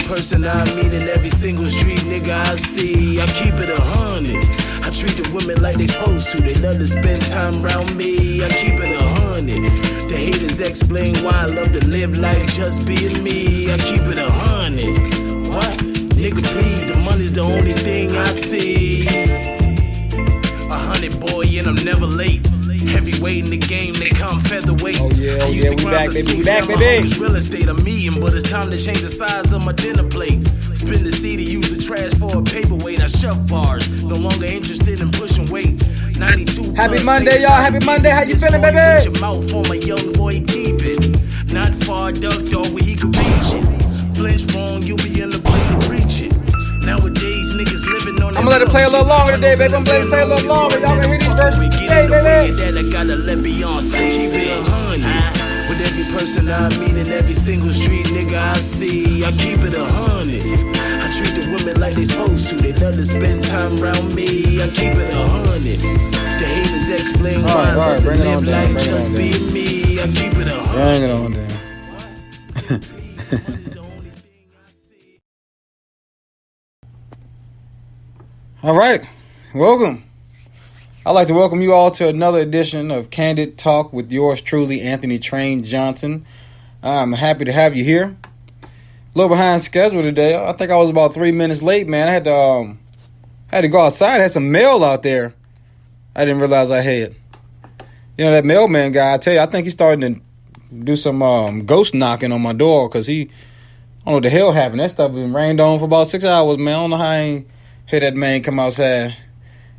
person I meet in every single street nigga I see, I keep it 100. I treat the women like they supposed to. They love to spend time around me. I keep it 100. The haters explain why I love to live life just being me. I keep it 100. What? Nigga, please, the money's the only thing I see. 100, boy, and I'm never late. Heavyweight in the game, they come featherweight. Oh yeah, I used to we grind back, for baby, six, we back, now my baby. homies real estate, I'm eating, but it's time to change the size of my dinner plate. Spin the CD, use the trash for a paperweight. I shove bars, no longer interested in pushing weight. 92 Happy Monday, y'all. Happy Monday. How you feeling, baby? Put your mouth on my young boy, keep it. Not far ducked off where he could reach it. Flinch wrong, you'll be in the place to preach it. Nowadays, niggas living on that. I'm gonna let it play a little longer today, baby. I'm gonna let it play a little longer. Y'all gonna hear these verses today, baby. That I gotta let Beyonce spit 100. With every person I meet in every single street nigga I see, I keep it 100. I treat the women like they supposed to. They love to spend time around me. I keep it 100. The haters explain why I love to live life just being me. I keep it 100. Bring it on down. All right, welcome. I'd like to welcome you all to another edition of Candid Talk with yours truly, Anthony Train Johnson. I'm happy to have you here. A little behind schedule today. I think I was about 3 minutes late, man. I had to go outside. I had some mail out there. I didn't realize I had. You know, that mailman guy, I tell you, I think he's starting to do some ghost knocking on my door because I don't know what the hell happened. That stuff been rained on for about 6 hours, man. I don't know how I ain't hear that man come outside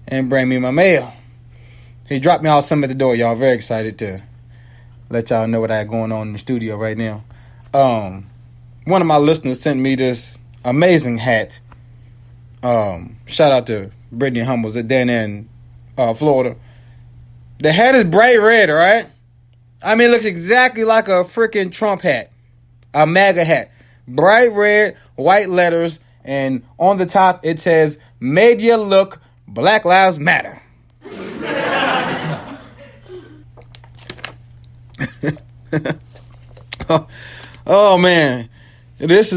and bring me my mail. He dropped me off something at the door, y'all. Very excited to let y'all know what I had going on in the studio right now. One of my listeners sent me this amazing hat. Shout out to Brittany Humbles at down in Florida. The hat is bright red, all right? I mean, it looks exactly like a freaking Trump hat. A MAGA hat. Bright red, white letters, and on the top it says, "Made you look, Black Lives Matter." Oh man, this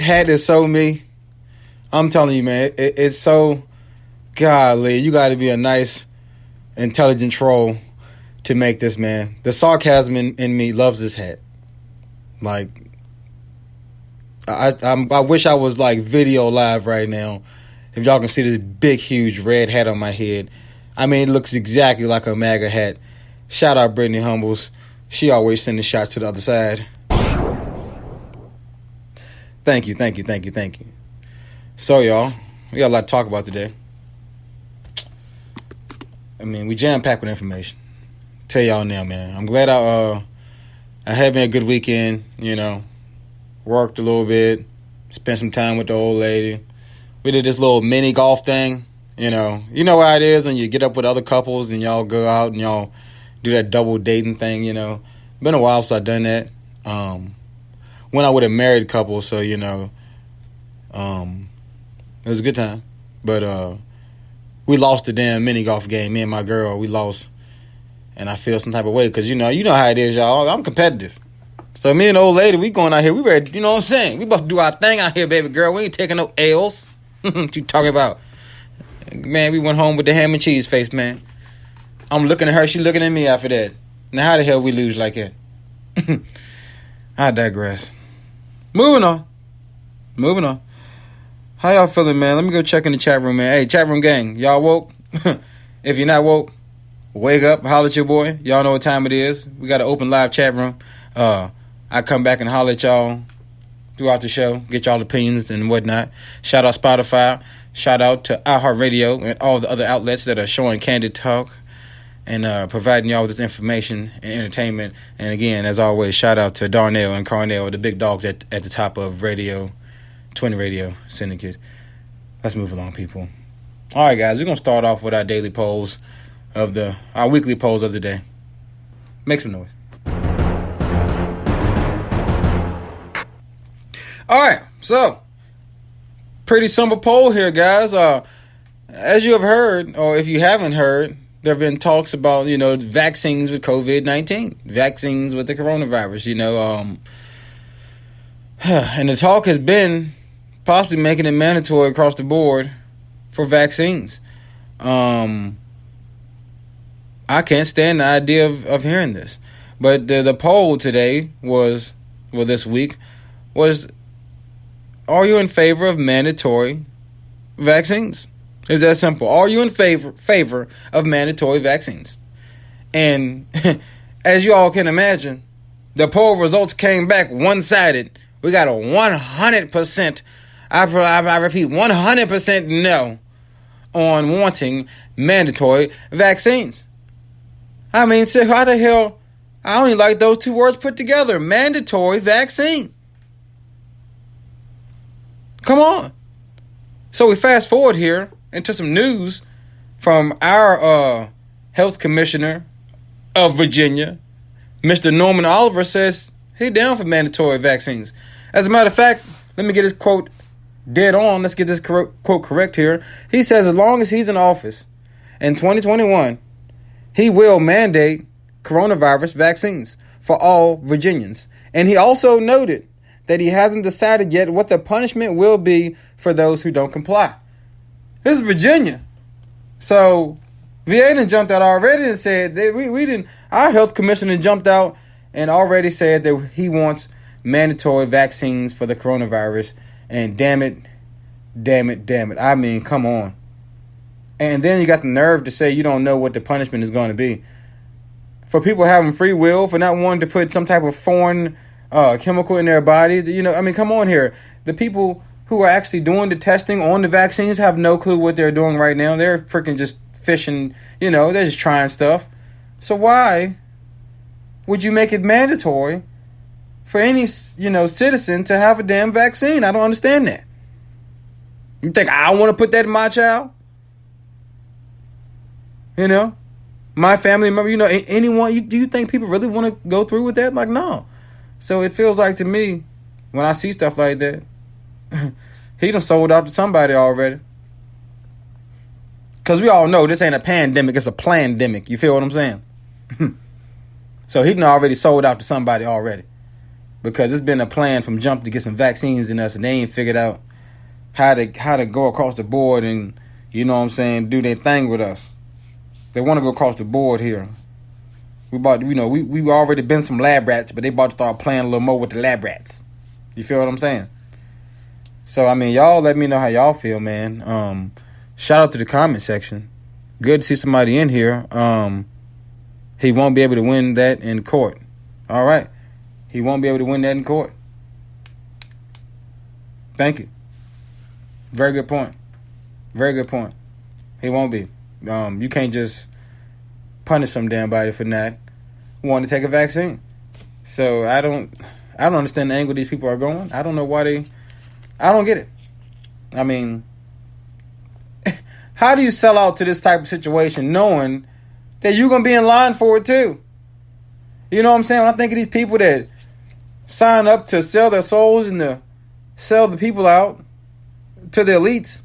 hat is so me. I'm telling you, man, it's so golly. You got to be a nice, intelligent troll to make this, man. The sarcasm in me loves this hat. Like, I wish I was like video live right now. If y'all can see this big, huge red hat on my head. I mean, it looks exactly like a MAGA hat. Shout out Brittany Humbles. She always sending shots to the other side. Thank you. So, y'all, we got a lot to talk about today. I mean, we jam-packed with information. Tell y'all now, man. I'm glad I had me a good weekend, you know. Worked a little bit. Spent some time with the old lady. We did this little mini golf thing, you know. You know how it is when you get up with other couples and y'all go out and y'all do that double dating thing, you know. Been a while since I've done that. Went out with a married couple, so, you know, it was a good time. But we lost the damn mini golf game. Me and my girl, we lost. And I feel some type of way because, you know how it is, y'all. I'm competitive. So me and the old lady, we going out here. We ready, you know what I'm saying? We about to do our thing out here, baby girl. We ain't taking no L's. What you talking about? Man, we went home with the ham and cheese face, man. I'm looking at her. She looking at me after that. Now, how the hell we lose like that? I digress. Moving on. How y'all feeling, man? Let me go check in the chat room, man. Hey, chat room gang, y'all woke? If you're not woke, wake up, holler at your boy. Y'all know what time it is. We got an open live chat room. I come back and holler at y'all throughout the show, get y'all opinions and whatnot. Shout out Spotify. Shout out to iHeartRadio and all the other outlets that are showing Candid Talk and providing y'all with this information and entertainment. And again, as always, shout out to Darnell and Carnell, the big dogs at the top of Radio 20 Radio Syndicate. Let's move along, people. All right, guys, we're going to start off with our daily polls our weekly polls of the day. Make some noise. All right, so pretty simple poll here, guys. As you have heard, or if you haven't heard, there have been talks about, you know, vaccines with COVID-19, vaccines with the coronavirus. You know, And the talk has been possibly making it mandatory across the board for vaccines. I can't stand the idea of hearing this. But the poll today this week was, are you in favor of mandatory vaccines? It's that simple. Are you in favor of mandatory vaccines? And as you all can imagine, the poll results came back one-sided. We got a 100%, I repeat, 100% no on wanting mandatory vaccines. I mean, so how the hell, I only like those two words put together, mandatory vaccine. Come on. So we fast forward here into some news from our health commissioner of Virginia. Mr. Norman Oliver says he's down for mandatory vaccines. As a matter of fact, let me get his quote dead on. Let's get this quote correct here. He says as long as he's in office in 2021, he will mandate coronavirus vaccines for all Virginians. And he also noted that he hasn't decided yet what the punishment will be for those who don't comply. This is Virginia. So VA done jumped out already and said that we didn't. Our health commissioner jumped out and already said that he wants mandatory vaccines for the coronavirus. And damn it. I mean, come on. And then you got the nerve to say you don't know what the punishment is going to be. For people having free will, for not wanting to put some type of foreign chemical in their body. You know, I mean, come on here. The people who are actually doing the testing on the vaccines have no clue what they're doing right now. They're freaking just fishing, you know, they're just trying stuff. So why would you make it mandatory for any, you know, citizen to have a damn vaccine? I don't understand that. You think I want to put that in my child? You know, my family member, you know, anyone, do you think people really want to go through with that? Like, no. So it feels like to me, when I see stuff like that, he done sold out to somebody already. Because we all know this ain't a pandemic, it's a plandemic. You feel what I'm saying? So he done already sold out to somebody already. Because it's been a plan from jump to get some vaccines in us, and they ain't figured out how to go across the board and, you know what I'm saying, do their thing with us. They want to go across the board here. We already been some lab rats, but they about to start playing a little more with the lab rats. You feel what I'm saying? So, I mean, y'all let me know how y'all feel, man. Shout out to the comment section. Good to see somebody in here. He won't be able to win that in court. All right. He won't be able to win that in court. Thank you. Very good point. Very good point. He won't be. You can't just punish some damn body for not wanting to take a vaccine. So I don't understand the angle these people are going. I don't know why I don't get it. I mean, how do you sell out to this type of situation knowing that you're going to be in line for it too? You know what I'm saying? When I think of these people that sign up to sell their souls and to sell the people out to the elites,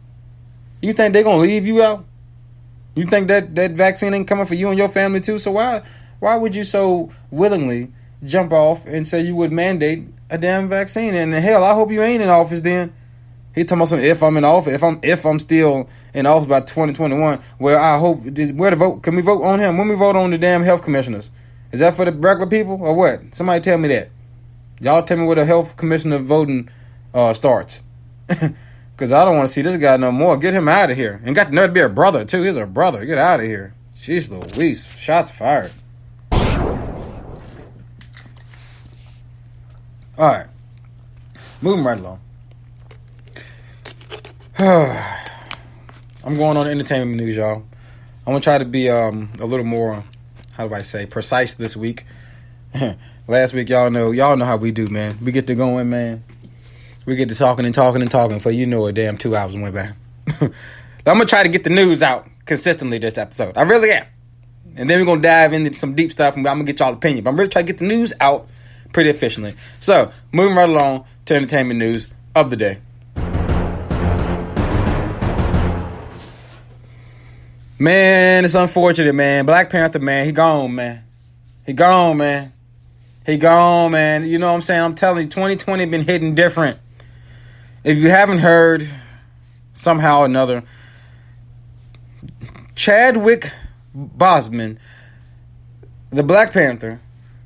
you think they're going to leave you out? You think that vaccine ain't coming for you and your family too? So why would you so willingly jump off and say you would mandate a damn vaccine? And hell, I hope you ain't in office then. He talking about some if I'm in office, if I'm still in office by 2021. Well, I hope where to vote. Can we vote on him? When we vote on the damn health commissioners? Is that for the regular people or what? Somebody tell me that. Y'all tell me where the health commissioner voting starts. Because I don't want to see this guy no more. Get him out of here. And got the nerve to be a brother, too. He's a brother. Get out of here. Jeez Louise. Shots fired. All right. Moving right along. I'm going on to entertainment news, y'all. I'm going to try to be a little more, how do I say, precise this week. Last week, y'all know how we do, man. We get to going, man. We get to talking for you know a damn 2 hours went by. I'm going to try to get the news out consistently this episode. I really am. And then we're going to dive into some deep stuff and I'm going to get y'all opinion. But I'm really trying to get the news out pretty efficiently. So, moving right along to entertainment news of the day. Man, it's unfortunate, man. Black Panther, man, he gone, man. He gone, man. He gone, man. You know what I'm saying? I'm telling you, 2020 been hitting different. If you haven't heard, somehow or another, Chadwick Boseman, the Black Panther,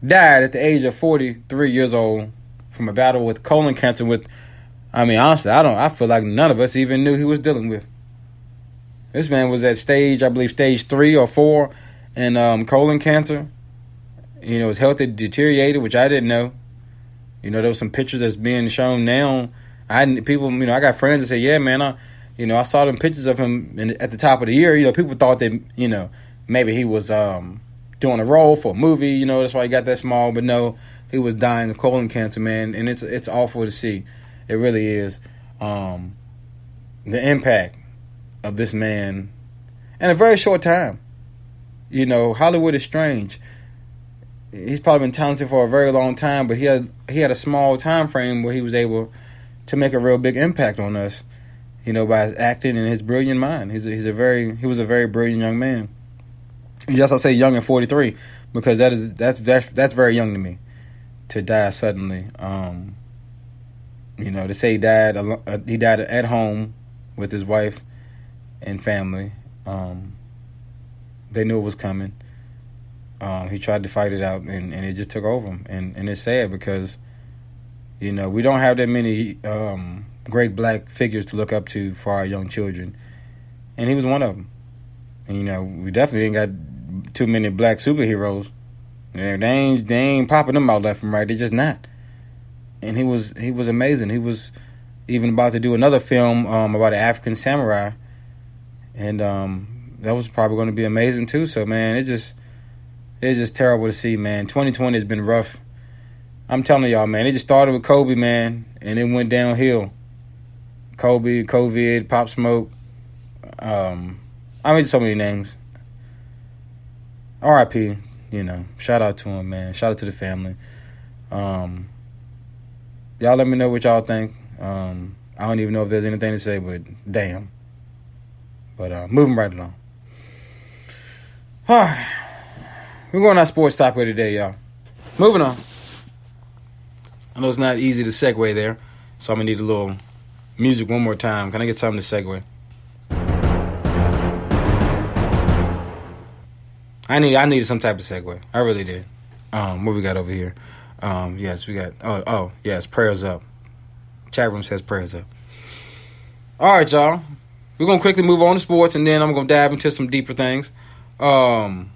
died at the age of 43 years old from a battle with colon cancer. Honestly, I feel like none of us even knew he was dealing with. This man was at stage 3 or 4, and colon cancer. You know, his health had deteriorated, which I didn't know. You know, there was some pictures that's being shown now. I got friends that say, yeah, man, I saw them pictures of him at the top of the year. You know, people thought that, maybe he was doing a role for a movie. You know, that's why he got that small. But no, he was dying of colon cancer, man. And it's awful to see. It really is. The impact of this man in a very short time. You know, Hollywood is strange. He's probably been talented for a very long time, but he had a small time frame where he was able to make a real big impact on us, you know, by his acting and his brilliant mind. He was a very brilliant young man. Yes, I say young at 43 because that's very young to me, to die suddenly. They say he died at home with his wife and family. They knew it was coming. He tried to fight it out, and it just took over him. And it's sad because, we don't have that many great black figures to look up to for our young children. And he was one of them. And, we definitely ain't got too many black superheroes. They ain't popping them out left and right. They're just not. And he was amazing. He was even about to do another film about an African samurai. And that was probably going to be amazing too. So, man, it's just terrible to see, man. 2020 has been rough. I'm telling y'all, man. It just started with Kobe, man, and it went downhill. Kobe, COVID, Pop Smoke. So many names. R.I.P. Shout out to him, man. Shout out to the family. Y'all let me know what y'all think. I don't even know if there's anything to say, but damn. But moving right along. All right. We're going on sports topic today, y'all. Moving on. I know it's not easy to segue there, so I'm going to need a little music one more time. Can I get something to segue? I needed some type of segue. I really did. What we got over here? Yes, we got... yes, prayers up. Chat room says prayers up. All right, y'all. We're going to quickly move on to sports, and then I'm going to dive into some deeper things. LeBron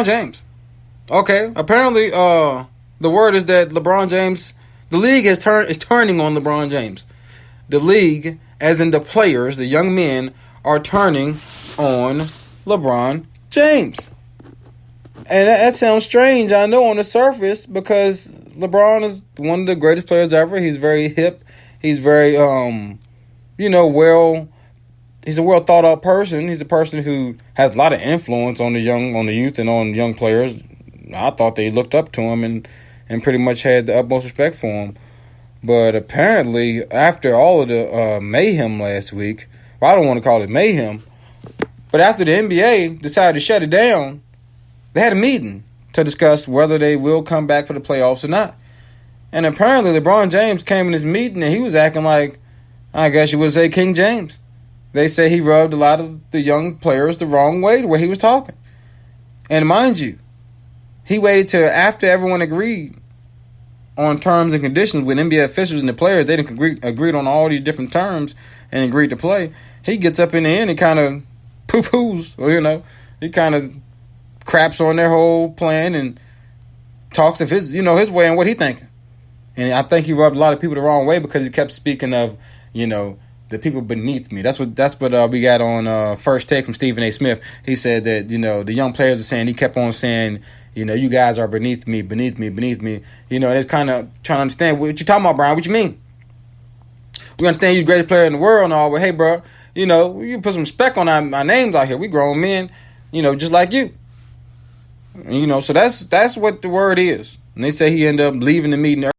James. Okay, apparently the word is that LeBron James, the league is turning on LeBron James. The league, as in the players, the young men, are turning on LeBron James. And that sounds strange, I know, on the surface, because LeBron is one of the greatest players ever. He's very hip. He's very, he's a well thought out person. He's a person who has a lot of influence on the youth, and on young players. I thought they looked up to him and pretty much had the utmost respect for him. But apparently, after all of the mayhem last week, well, I don't want to call it mayhem, but after the NBA decided to shut it down, they had a meeting to discuss whether they will come back for the playoffs or not. And apparently, LeBron James came in this meeting and he was acting like, I guess you would say, King James. They say he rubbed a lot of the young players the wrong way, the way he was talking. And mind you, he waited till after everyone agreed on terms and conditions with NBA officials and the players. They didn't agreed on all these different terms and agreed to play. He gets up in the end and kind of poo-poos, or, he kind of craps on their whole plan and talks of his way and what he thinking. And I think he rubbed a lot of people the wrong way because he kept speaking of, the people beneath me. That's what we got on First Take from Stephen A. Smith. He said that, the young players are saying, he kept on saying, you guys are beneath me. And it's kind of trying to understand what you talking about, Brian. What you mean? We understand you're the greatest player in the world and all, but hey, bro, you put some respect on our names out here. We grown men, just like you. And, so that's what the word is. And they say he ended up leaving the meeting